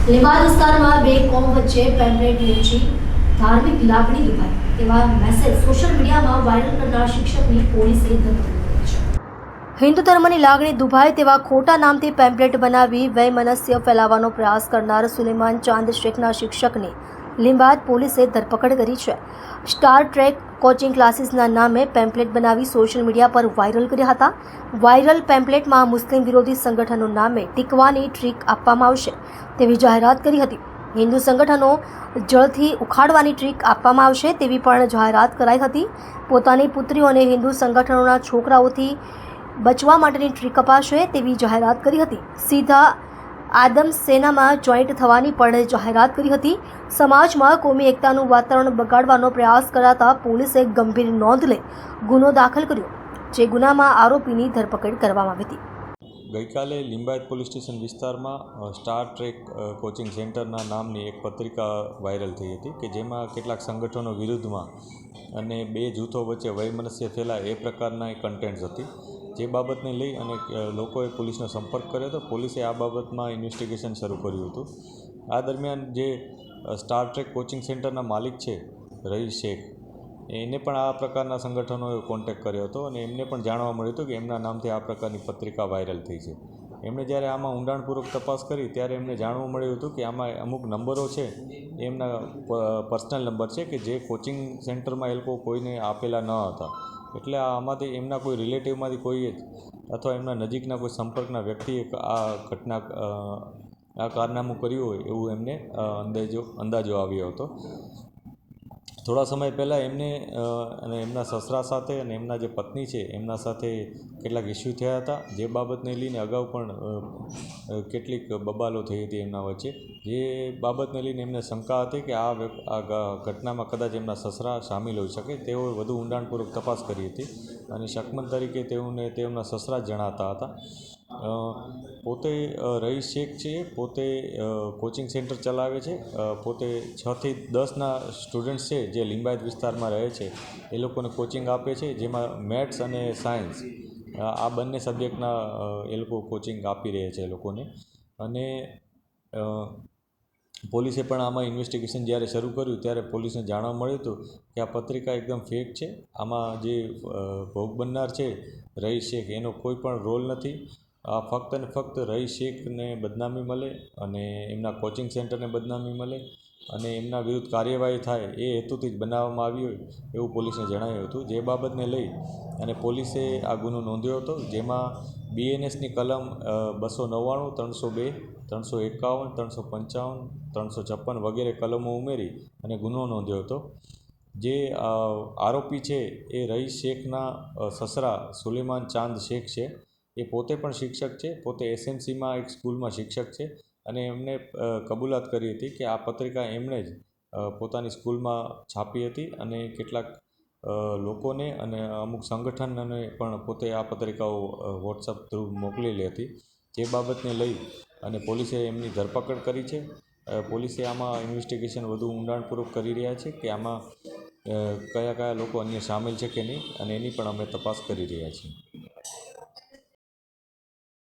લેવા વિસ્તારમાં બે કોમ વચ્ચે પેમ્પલેટ વેચી ધાર્મિક લાગણી દુભાઈ તેવા મેસેજ સોશિયલ મીડિયામાં વાયરલ કરનાર શિક્ષકની પોલીસે ધરપકડ કરી છે। હિન્દુ ધર્મની લાગણી દુભાઈ તેવા ખોટા નામથી પેમ્પલેટ બનાવી વૈમનસ્ય ફેલાવવાનો પ્રયાસ કરનાર સુલેમાન ચાંદ શેખના શિક્ષકની લીંબાદ પોલીસે ધરપકડ કરી છે। સ્ટાર ટ્રેક કોચિંગ ક્લાસીસના નામે પેમ્પલેટ બનાવી સોશિયલ મીડિયા પર વાયરલ કર્યા હતા। વાયરલ પેમ્પલેટમાં મુસ્લિમ વિરોધી સંગઠનો નામે ટીકવાની ટ્રીક આપવામાં આવશે તેવી જાહેરાત કરી હતી। હિન્દુ સંગઠનો જળથી ઉખાડવાની ટ્રીક આપવામાં આવશે તેવી પણ જાહેરાત કરાઈ હતી। પોતાની પુત્રીઓને હિન્દુ સંગઠનોના છોકરાઓથી બચવા માટેની ટ્રીક અપાશે તેવી જાહેરાત કરી હતી। સીધા આદમ સેનામાં જોઈન્ટ થવાની પણ જાહેરાત કરી હતી। સમાજમાં કોમી એકતાનું વાતાવરણ બગાડવાનો પ્રયાસ કરાતા પોલીસે ગંભીર નોંધ લઈ ગુનો દાખલ કર્યો, જે ગુનામાં આરોપીની ધરપકડ કરવામાં આવી હતી। ગઈકાલે લિંબાયત પોલીસ સ્ટેશન વિસ્તારમાં સ્ટાર ટ્રેક કોચિંગ સેન્ટરના નામની એક પત્રિકા વાયરલ થઈ હતી કે જેમાં કેટલાક સંગઠનો વિરુદ્ધમાં અને બે જૂથો વચ્ચે વૈમનસ્ય ફેલાય એ પ્રકારના કન્ટેન્ટ્સ હતી। જે બાબતને લઈ અને લોકોએ પોલીસનો સંપર્ક કર્યો હતો। પોલીસે આ બાબતમાં ઇન્વેસ્ટિગેશન શરૂ કર્યું હતું। આ દરમિયાન જે સ્ટાર ટ્રેક કોચિંગ સેન્ટરના માલિક છે રઈસ શેખ, એને પણ આ પ્રકારના સંગઠનોએ કોન્ટેક્ટ કર્યો હતો અને એમને પણ જાણવા મળ્યું હતું કે એમના નામથી આ પ્રકારની પત્રિકા વાયરલ થઈ છે। એમણે જ્યારે આમાં ઊંડાણપૂર્વક તપાસ કરી ત્યારે એમને જાણવા મળ્યું હતું કે આમાં અમુક નંબરો છે એમના પર્સનલ નંબર છે કે જે કોચિંગ સેન્ટરમાં એ લોકો કોઈને આપેલા ન હતા। એટલે આમાંથી એમના કોઈ રિલેટિવમાંથી કોઈએ જ અથવા એમના નજીકના કોઈ સંપર્કના વ્યક્તિએ આ કારનામું કર્યું હોય એવું એમને અંદાજો આવ્યો હતો। થોડા સમય પહેલાં એમને અને એમના સસરા સાથે અને એમના જે પત્ની છે એમના સાથે કેટલાક ઇસ્યુ થયા હતા, જે બાબતને લઈને અગાઉ પણ કેટલીક બબાલો થઈ હતી એમના વચ્ચે। જે બાબતને લઈને એમને શંકા હતી કે આ ઘટનામાં કદાચ એમના સસરા સામેલ હોઈ શકે। તેઓએ વધુ ઊંડાણપૂર્વક તપાસ કરી હતી અને શકમન તરીકે તેમના સસરા જ જણાતા હતા। પોતે રઈસ શેખ છે, પોતે કોચિંગ સેન્ટર ચલાવે છે। પોતે 6 થી 10ના સ્ટુડન્ટ્સ છે જે લિંબાયત વિસ્તારમાં રહે છે એ લોકોને કોચિંગ આપે છે, જેમાં મેથ્સ અને સાયન્સ આ બંને સબ્જેક્ટના એ લોકો કોચિંગ આપી રહ્યા છે એ લોકોને। અને પોલીસે પણ આમાં ઇન્વેસ્ટિગેશન જ્યારે શરૂ કર્યું ત્યારે પોલીસને જાણવા મળ્યું હતું કે આ પત્રિકા એકદમ ફેક છે। આમાં જે ભોગ બનનાર છે રઈસ શેખ એનો કોઈ પણ રોલ નથી। આ ફક્ત ને ફક્ત રઈસ શેખને બદનામી મળે અને એમના કોચિંગ સેન્ટરને બદનામી મળે અને એમના વિરુદ્ધ કાર્યવાહી થાય એ હેતુથી જ બનાવવામાં આવી હોય એવું પોલીસને જણાવ્યું હતું। જે બાબતને લઈ અને પોલીસે આ ગુનો નોંધ્યો હતો, જેમાં BNSની કલમ 299, 302, 351, 355, 356 વગેરે કલમો ઉમેરી અને ગુનો નોંધ્યો હતો। જે આરોપી છે એ રઈસ શેખના સસરા સુલેમાન ચાંદ શેખ છે। એ પોતે પણ શિક્ષક છે, પોતે SMCમાં એક સ્કૂલમાં શિક્ષક છે અને એમને કબૂલાત કરી હતી કે આ પત્રિકા એમણે જ પોતાની સ્કૂલમાં છાપી હતી અને કેટલાક લોકોને અને અમુક સંગઠનને પણ પોતે આ પત્રિકાઓ વોટ્સઅપ થ્રુ મોકલેલી હતી। જે બાબતને લઈ અને પોલીસે એમની ધરપકડ કરી છે। પોલીસે આમાં ઇન્વેસ્ટિગેશન વધુ ઊંડાણપૂર્વક કરી રહ્યા છે કે આમાં કયા કયા લોકો અન્ય સામેલ છે કે નહીં, અને એની પણ અમે તપાસ કરી રહ્યા છીએ।